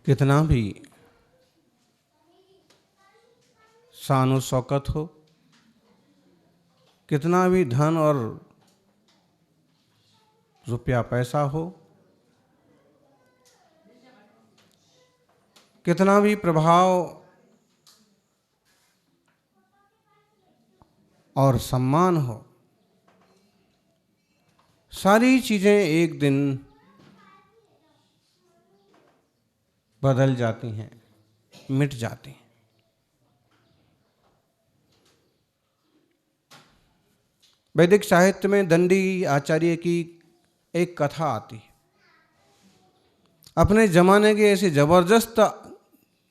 कितना भी शान और शौकत हो, कितना भी धन और रुपया पैसा हो, कितना भी प्रभाव और सम्मान हो, सारी चीजें एक दिन बदल जाती हैं, मिट जाती हैं। वैदिक साहित्य में दंडी आचार्य की एक कथा आती है। अपने जमाने के ऐसे जबरदस्त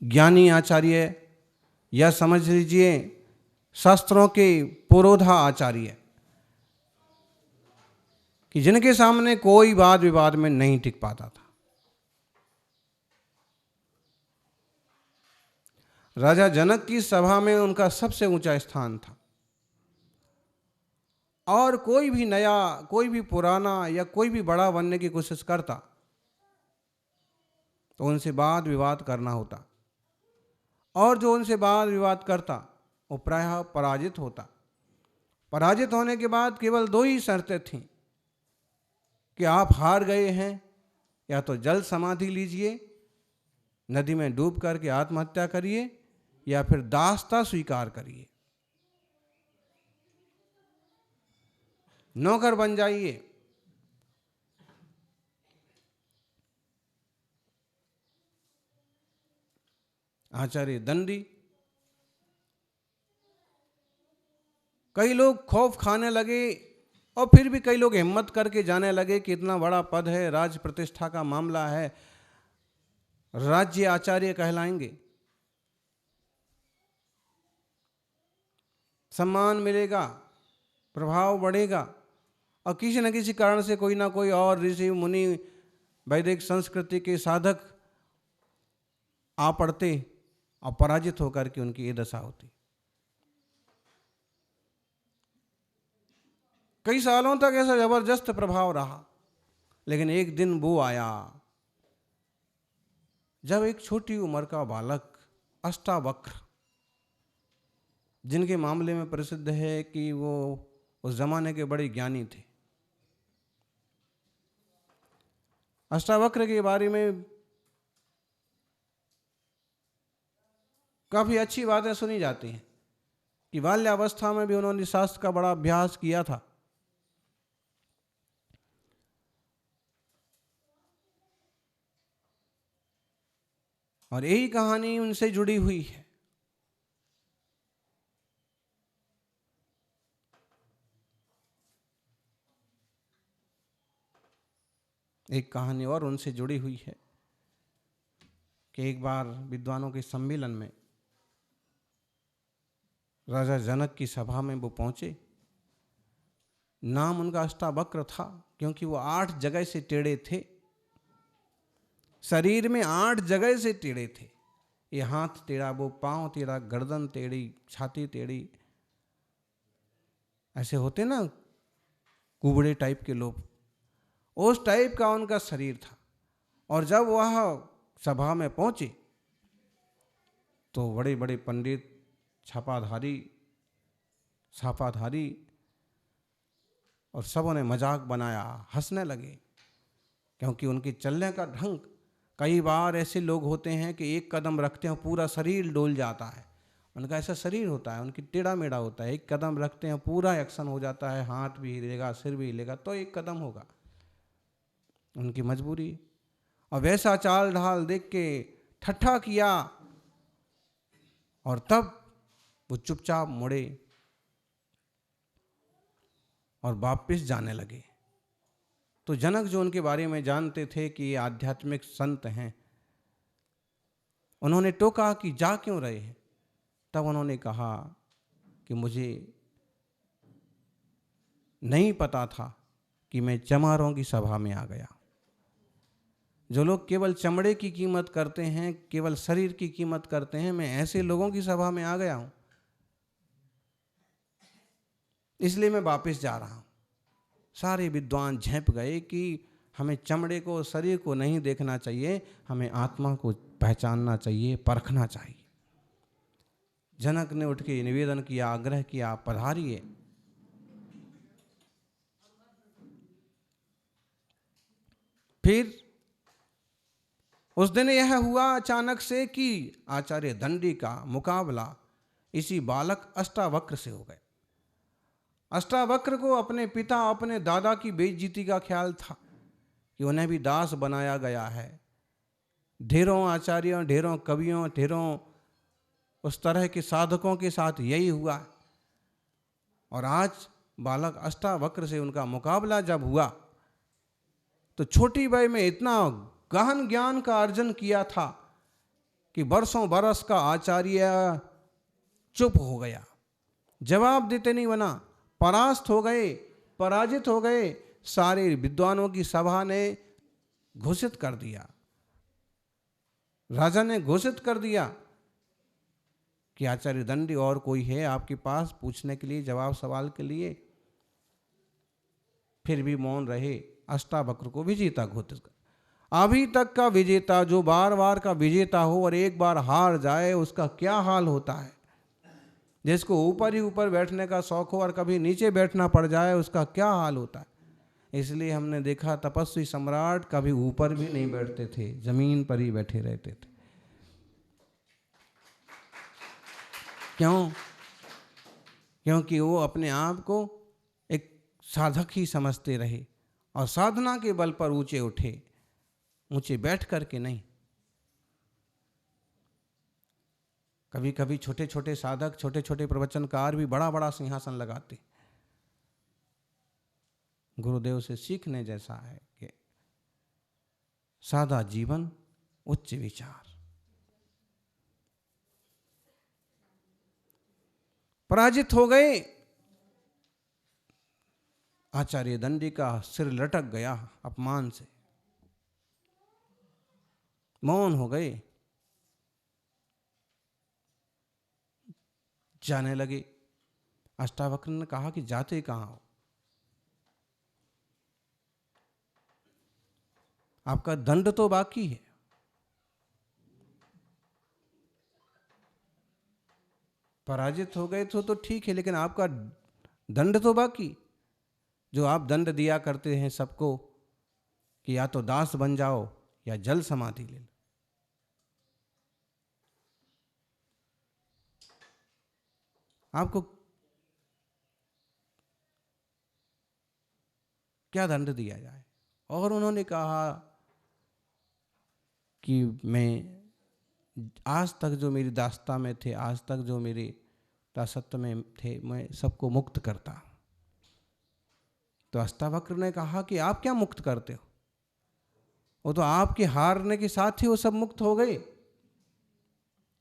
ज्ञानी आचार्य, या समझ लीजिए शास्त्रों के पुरोधा आचार्य, कि जिनके सामने कोई वाद विवाद में नहीं टिक पाता था। राजा जनक की सभा में उनका सबसे ऊंचा स्थान था, और कोई भी नया, कोई भी पुराना या कोई भी बड़ा बनने की कोशिश करता तो उनसे वाद विवाद करना होता, और जो उनसे वाद विवाद करता वो प्रायः पराजित होता। पराजित होने के बाद केवल दो ही शर्तें थीं कि आप हार गए हैं, या तो जल समाधि लीजिए, नदी में डूब करके आत्महत्या करिए, या फिर दासता स्वीकार करिए, नौकर बन जाइए। आचार्य दंडी, कई लोग खौफ खाने लगे, और फिर भी कई लोग हिम्मत करके जाने लगे कि इतना बड़ा पद है, राज प्रतिष्ठा का मामला है, राज्य आचार्य कहलाएंगे, सम्मान मिलेगा, प्रभाव बढ़ेगा। और किसी न किसी कारण से कोई ना कोई और ऋषि मुनि, वैदिक संस्कृति के साधक आ पड़ते और पराजित होकर के उनकी ये दशा होती। कई सालों तक ऐसा जबरदस्त प्रभाव रहा, लेकिन एक दिन वो आया जब एक छोटी उम्र का बालक अष्टावक्र, जिनके मामले में प्रसिद्ध है कि वो उस जमाने के बड़े ज्ञानी थे, अष्टावक्र के बारे में काफी अच्छी बातें सुनी जाती हैं कि बाल्यावस्था में भी उन्होंने शास्त्र का बड़ा अभ्यास किया था। और यही कहानी उनसे जुड़ी हुई है। एक कहानी और उनसे जुड़ी हुई है कि एक बार विद्वानों के सम्मेलन में राजा जनक की सभा में वो पहुंचे। नाम उनका अष्टावक्र था क्योंकि वो 8 जगह से टेढ़े थे, शरीर में 8 जगह से टेढ़े थे। ये हाथ टेढ़ा, वो पांव टेढ़ा, गर्दन टेढ़ी, छाती टेढ़ी, ऐसे होते ना कुबड़े टाइप के लोग, उस टाइप का उनका शरीर था। और जब वह सभा में पहुंचे तो बड़े बड़े पंडित, छापाधारी, छापाधारी और सबों ने मजाक बनाया, हंसने लगे, क्योंकि उनके चलने का ढंग, कई बार ऐसे लोग होते हैं कि एक कदम रखते हैं पूरा शरीर डोल जाता है, उनका ऐसा शरीर होता है, उनकी टेढ़ा मेढ़ा होता है। एक कदम रखते हैं पूरा एक्शन हो जाता है, हाथ भी हिलेगा, सिर भी हिलेगा, तो एक कदम होगा, उनकी मजबूरी। और वैसा चाल ढाल देख के ठट्ठा किया, और तब वो चुपचाप मुड़े और वापस जाने लगे। तो जनक, जो उनके बारे में जानते थे कि ये आध्यात्मिक संत हैं, उन्होंने टोका कि जा क्यों रहे हैं। तब उन्होंने कहा कि मुझे नहीं पता था कि मैं चमारों की सभा में आ गया। जो लोग केवल चमड़े की कीमत करते हैं, केवल शरीर की कीमत करते हैं, मैं ऐसे लोगों की सभा में आ गया हूं। इसलिए मैं वापस जा रहा हूँ। सारे विद्वान झेंप गए कि हमें चमड़े को, शरीर को नहीं देखना चाहिए, हमें आत्मा को पहचानना चाहिए, परखना चाहिए। जनक ने उठ के निवेदन किया, आग्रह किया, आप पधारिए। फिर उस दिन यह हुआ अचानक से कि आचार्य दंडी का मुकाबला इसी बालक अष्टावक्र से हो गया। अष्टावक्र को अपने पिता, अपने दादा की बेइज्जती का ख्याल था कि उन्हें भी दास बनाया गया है। ढेरों आचार्यों, ढेरों कवियों, ढेरों उस तरह के साधकों के साथ यही हुआ। और आज बालक अष्टावक्र से उनका मुकाबला जब हुआ तो छोटी वय में इतना गहन ज्ञान का अर्जन किया था कि वर्षों बरस का आचार्य चुप हो गया, जवाब देते नहीं बना, परास्त हो गए, पराजित हो गए। सारे विद्वानों की सभा ने घोषित कर दिया, राजा ने घोषित कर दिया कि आचार्य दंडी और कोई है आपके पास पूछने के लिए, जवाब सवाल के लिए। फिर भी मौन रहे। अष्टावक्र को विजेता घोषित कर। अभी तक का विजेता जो बार बार का विजेता हो और एक बार हार जाए, उसका क्या हाल होता है। जिसको ऊपर ही ऊपर बैठने का शौक हो और कभी नीचे बैठना पड़ जाए, उसका क्या हाल होता है। इसलिए हमने देखा तपस्वी सम्राट कभी ऊपर भी नहीं बैठते थे, जमीन पर ही बैठे रहते थे। क्यों? क्योंकि वो अपने आप को एक साधक ही समझते रहे और साधना के बल पर ऊंचे उठे, ऊंचे बैठ करके नहीं। कभी कभी छोटे छोटे साधक, छोटे छोटे प्रवचनकार भी बड़ा बड़ा सिंहासन लगाते। गुरुदेव से सीखने जैसा है कि सादा जीवन, उच्च विचार। पराजित हो गए। आचार्य दंडी का सिर लटक गया अपमान से, मौन हो गए, जाने लगे। अष्टावक्र ने कहा कि जाते कहाँ हो? आपका दंड तो बाकी है। पराजित हो गए तो ठीक है, लेकिन आपका दंड तो बाकी। जो आप दंड दिया करते हैं सबको कि या तो दास बन जाओ या जल समाधि ले लो। आपको क्या दंड दिया जाए? और उन्होंने कहा कि मैं आज तक जो मेरी दासता में थे, आज तक जो मेरे दासत्व में थे, मैं सबको मुक्त करता। तो अष्टावक्र ने कहा कि आप क्या मुक्त करते हो? वो तो आपके हारने के साथ ही वो सब मुक्त हो गए।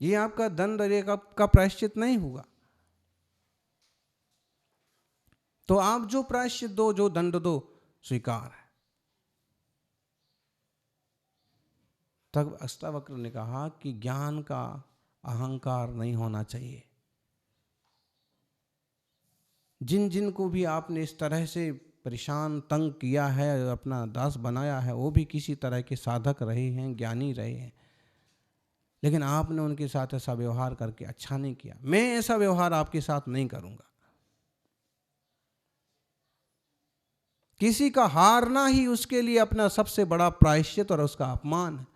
ये आपका दंड का प्रायश्चित नहीं हुआ। तो आप जो प्रायश्चित दो, जो दंड दो, स्वीकार है। तब अष्टावक्र ने कहा कि ज्ञान का अहंकार नहीं होना चाहिए। जिन जिन को भी आपने इस तरह से परेशान, तंग किया है, अपना दास बनाया है, वो भी किसी तरह के साधक रहे हैं, ज्ञानी रहे हैं, लेकिन आपने उनके साथ ऐसा व्यवहार करके अच्छा नहीं किया। मैं ऐसा व्यवहार आपके साथ नहीं करूंगा। किसी का हारना ही उसके लिए अपना सबसे बड़ा प्रायश्चित और उसका अपमान है।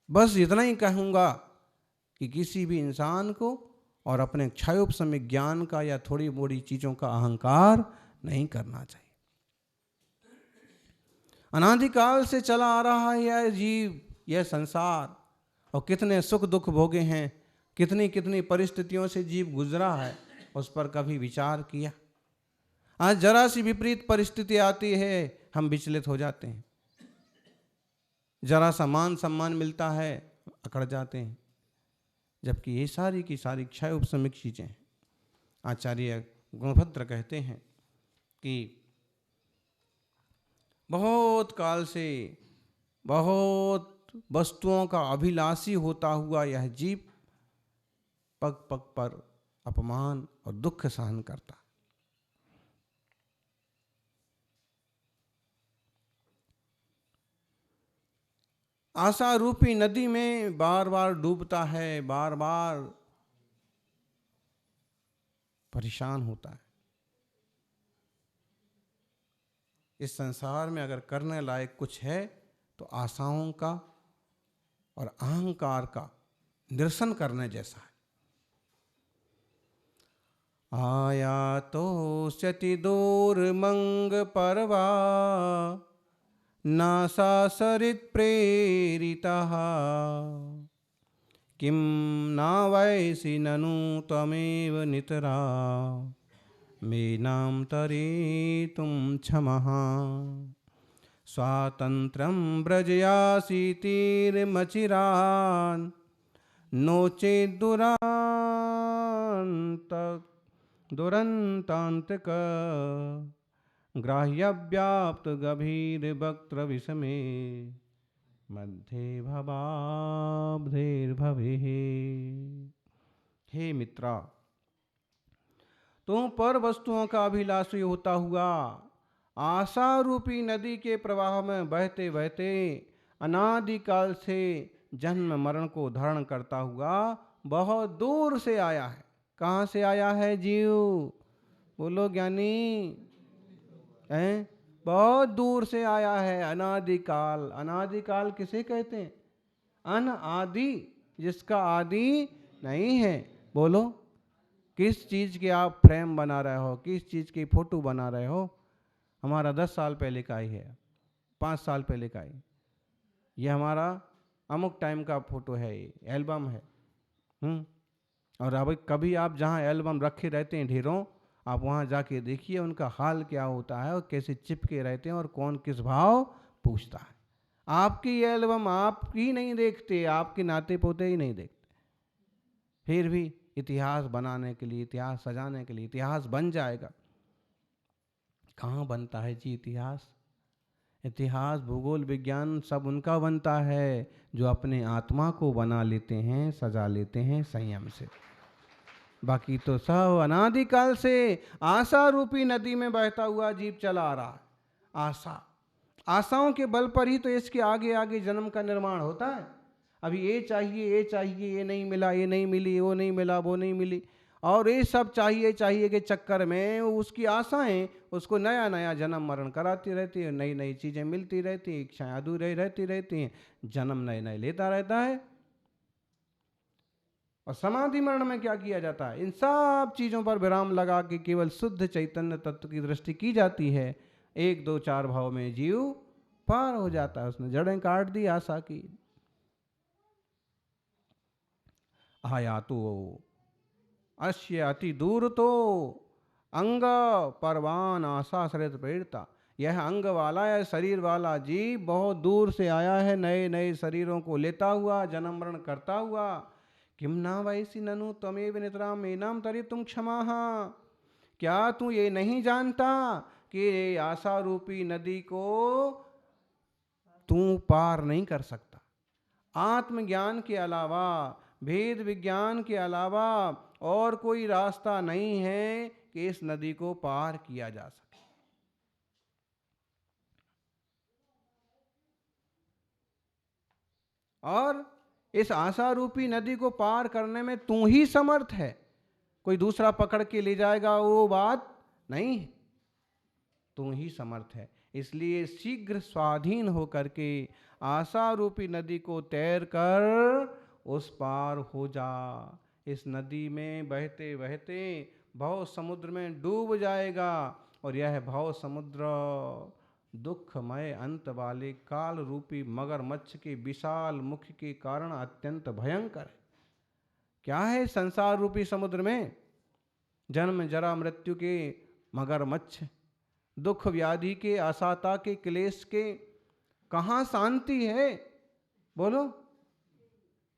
बस इतना ही कहूंगा कि किसी भी इंसान को और अपने क्षयोपशमिक ज्ञान का या थोड़ी मोड़ी चीजों का अहंकार नहीं करना चाहिए। अनादिकाल से चला आ रहा है यह जीव, यह संसार, और कितने सुख दुख भोगे हैं, कितनी कितनी परिस्थितियों से जीव गुजरा है, उस पर कभी विचार किया? आज जरा सी विपरीत परिस्थिति आती है, हम विचलित हो जाते हैं। जरा सा मान सम्मान मिलता है, अकड़ जाते हैं, जबकि ये सारी की सारी क्षय उपशमिक चीजें हैं। आचार्य गुणभद्र कहते हैं कि बहुत काल से बहुत वस्तुओं का अभिलाषी होता हुआ यह जीव पग पग पर अपमान और दुख सहन करता। आशा रूपी नदी में बार बार डूबता है, बार बार परेशान होता है। इस संसार में अगर करने लायक कुछ है तो आशाओं का और अहंकार का निरसन करने जैसा है। आया तो सति दूरमंग परवा नासा सरित प्रेरितः किं नावैसि ननु त्वमेव नितरा मेनां तरेतुं क्षमः स्वातन्त्र्यं व्रजयासीतिर्मचिरान् नो चेत् दुरन्तान्तक ग्राह्यव्याप्त गभीर वक्त्र विषमे मध्ये भवाब्धिर्भवे। हे मित्रा, तुम पर वस्तुओं का अभिलाषी होता हुआ आशा रूपी नदी के प्रवाह में बहते बहते अनादिकाल से जन्म मरण को धारण करता हुआ बहुत दूर से आया है। कहाँ से आया है जीव? बोलो ज्ञानी। हैं? बहुत दूर से आया है। अनादिकाल, अनादिकाल किसे कहते हैं? अनादि, जिसका आदि नहीं है। बोलो, किस चीज़ के आप फ्रेम बना रहे हो, किस चीज़ की फोटो बना रहे हो? हमारा 10 साल पहले का ही है, 5 साल पहले का ही। ये हमारा अमुक टाइम का फोटो है, ये एल्बम है। और अब कभी आप जहाँ एल्बम रखे रहते हैं ढेरों, आप वहाँ जाके देखिए उनका हाल क्या होता है और कैसे चिपके रहते हैं और कौन किस भाव पूछता है। आपकी एल्बम आप ही नहीं देखते, आपके नाते पोते ही नहीं देखते। फिर भी इतिहास बनाने के लिए, इतिहास सजाने के लिए इतिहास बन जाएगा। कहाँ बनता है जी इतिहास? इतिहास, भूगोल, विज्ञान सब उनका बनता है जो अपने आत्मा को बना लेते हैं, सजा लेते हैं संयम से। बाकी तो सब अनादिकाल से आशा रूपी नदी में बहता हुआ जीव चला आ रहा है। आशा, आशाओं के बल पर ही तो इसके आगे आगे जन्म का निर्माण होता है। अभी ये चाहिए, ये चाहिए, ये नहीं मिला, ये नहीं मिली, वो नहीं मिला, वो नहीं मिली, और ये सब चाहिए चाहिए के चक्कर में उसकी आशाएं उसको नया नया जन्म मरण कराती रहती है। नई नई चीज़ें मिलती रहती हैं, इच्छाएं अधूरी रहती रहती हैं, जन्म नए नए लेता रहता है। और समाधि मरण में क्या किया जाता है? इन सब चीज़ों पर विराम लगा के केवल शुद्ध चैतन्य तत्व की दृष्टि की जाती है। 1 2 4 भाव में जीव पार हो जाता है। उसने जड़ें काट दी आशा की। आया तो अश्य अति दूर तो अंग परवान आशा सरित प्रेरिता। यह अंग वाला या शरीर वाला जीव बहुत दूर से आया है, नए नए शरीरों को लेता हुआ, जन्म मरण करता हुआ। किम ना वैसी ननु त्वमेव नितराम मेनाम तरी तुम क्षमा। क्या तू ये नहीं जानता कि आशा रूपी नदी को तू पार नहीं कर सकता? आत्मज्ञान के अलावा, भेद विज्ञान के अलावा और कोई रास्ता नहीं है कि इस नदी को पार किया जा सके। और इस आशा रूपी नदी को पार करने में तू ही समर्थ है। कोई दूसरा पकड़ के ले जाएगा वो बात नहीं है, तू ही समर्थ है। इसलिए शीघ्र स्वाधीन होकर के आशा रूपी नदी को तैर कर उस पार हो जा। इस नदी में बहते बहते भव समुद्र में डूब जाएगा और यह भव समुद्र दुखमय अंत वाले काल रूपी मगरमच्छ के विशाल मुख के कारण अत्यंत भयंकर है। क्या है संसार रूपी समुद्र में? जन्म जरा मृत्यु के मगरमच्छ, दुख व्याधि के, असाता के, क्लेश के। कहाँ शांति है? बोलो।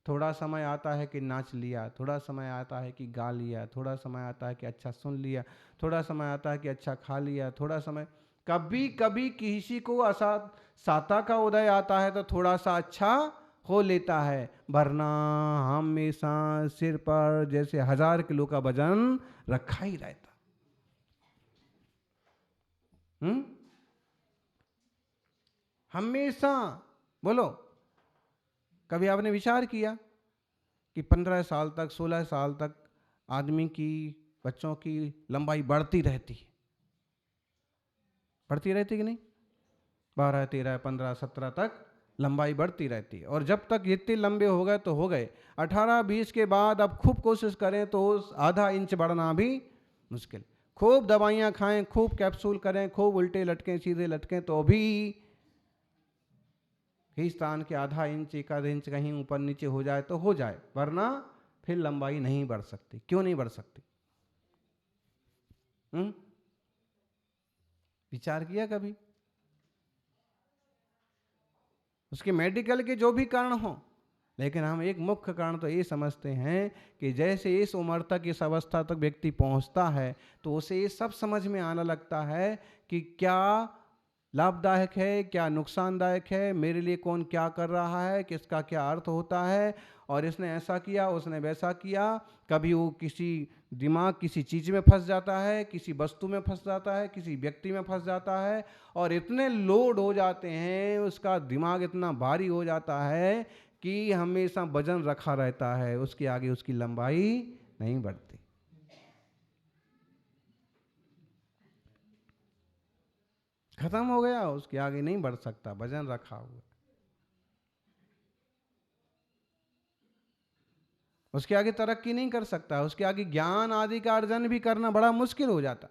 थोड़ा समय आता है कि नाच लिया, थोड़ा समय आता है कि गा लिया, थोड़ा समय आता है कि अच्छा सुन लिया, थोड़ा समय आता है कि अच्छा खा लिया, थोड़ा समय कभी कभी किसी को साता का उदय आता है तो थोड़ा सा अच्छा हो लेता है, वरना हमेशा सिर पर जैसे 1000 किलो का वजन रखा ही रहता। हमेशा। बोलो, कभी आपने विचार किया कि 15 साल तक, 16 साल तक आदमी की, बच्चों की लंबाई बढ़ती रहती है, बढ़ती रहती कि नहीं? 12, 13, 15, 17 तक लंबाई बढ़ती रहती है। और जब तक इतने लंबे हो गए तो हो गए, 18, 20 के बाद अब खूब कोशिश करें तो आधा इंच बढ़ना भी मुश्किल। खूब दवाइयाँ खाएं, खूब कैप्सूल करें, खूब उल्टे लटकें, सीधे लटकें, तो भी ही स्थान के आधा इंच, 1 इंच कहीं ऊपर नीचे हो जाए तो हो जाए, वरना फिर लंबाई नहीं बढ़ सकती। क्यों नहीं बढ़ सकती? विचार किया कभी? उसके मेडिकल के जो भी कारण हो, लेकिन हम एक मुख्य कारण तो ये समझते हैं कि जैसे इस उम्र तक, इस अवस्था तक व्यक्ति पहुंचता है तो उसे ये सब समझ में आने लगता है कि क्या लाभदायक है, क्या नुकसानदायक है, मेरे लिए कौन क्या कर रहा है, किसका क्या अर्थ होता है, और इसने ऐसा किया, उसने वैसा किया। कभी वो दिमाग किसी चीज़ में फंस जाता है, किसी वस्तु में फंस जाता है, किसी व्यक्ति में फंस जाता है, और इतने लोड हो जाते हैं, उसका दिमाग इतना भारी हो जाता है कि हमेशा वजन रखा रहता है, उसके आगे उसकी लंबाई नहीं बढ़ती। खत्म हो गया, उसके आगे नहीं बढ़ सकता, वजन रखा हुआ। उसके आगे तरक्की नहीं कर सकता, उसके आगे ज्ञान आदि का अर्जन भी करना बड़ा मुश्किल हो जाता।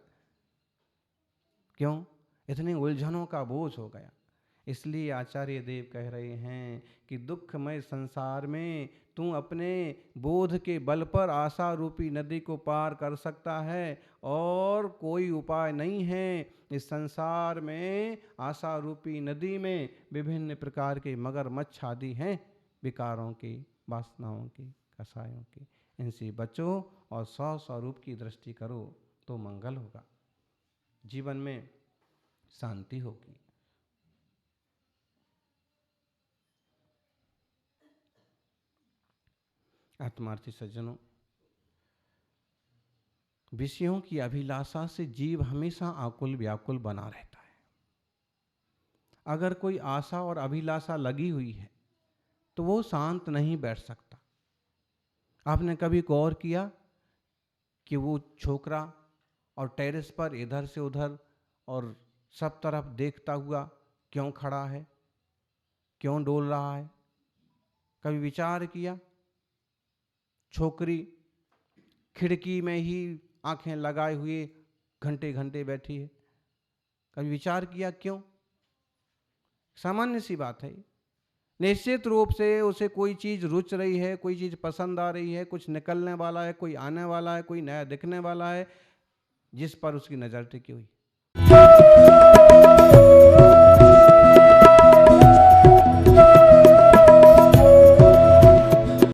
क्यों? इतनी उलझनों का बोझ हो गया। इसलिए आचार्य देव कह रहे हैं कि दुखमय संसार में तू अपने बोध के बल पर आशा रूपी नदी को पार कर सकता है, और कोई उपाय नहीं है। इस संसार में आशा रूपी नदी में विभिन्न प्रकार के मगरमच्छ आदि हैं, विकारों की, वासनाओं की, कसायों की। इनसे बचो और स्वस्वरूप की दृष्टि करो तो मंगल होगा, जीवन में शांति होगी। आत्मार्थी सज्जनों, विषयों की अभिलाषा से जीव हमेशा आकुल व्याकुल बना रहता है। अगर कोई आशा और अभिलाषा लगी हुई है तो वो शांत नहीं बैठ सकता। आपने कभी गौर किया कि वो छोकरा और टेरेस पर इधर से उधर और सब तरफ देखता हुआ क्यों खड़ा है, क्यों डोल रहा है? कभी विचार किया? छोकरी खिड़की में ही आंखें लगाए हुए घंटे घंटे बैठी है। कभी विचार किया क्यों? सामान्य सी बात है। निश्चित रूप से उसे कोई चीज़ रुच रही है, कोई चीज़ पसंद आ रही है, कुछ निकलने वाला है, कोई आने वाला है, कोई नया दिखने वाला है, जिस पर उसकी नज़र टिकी हुई।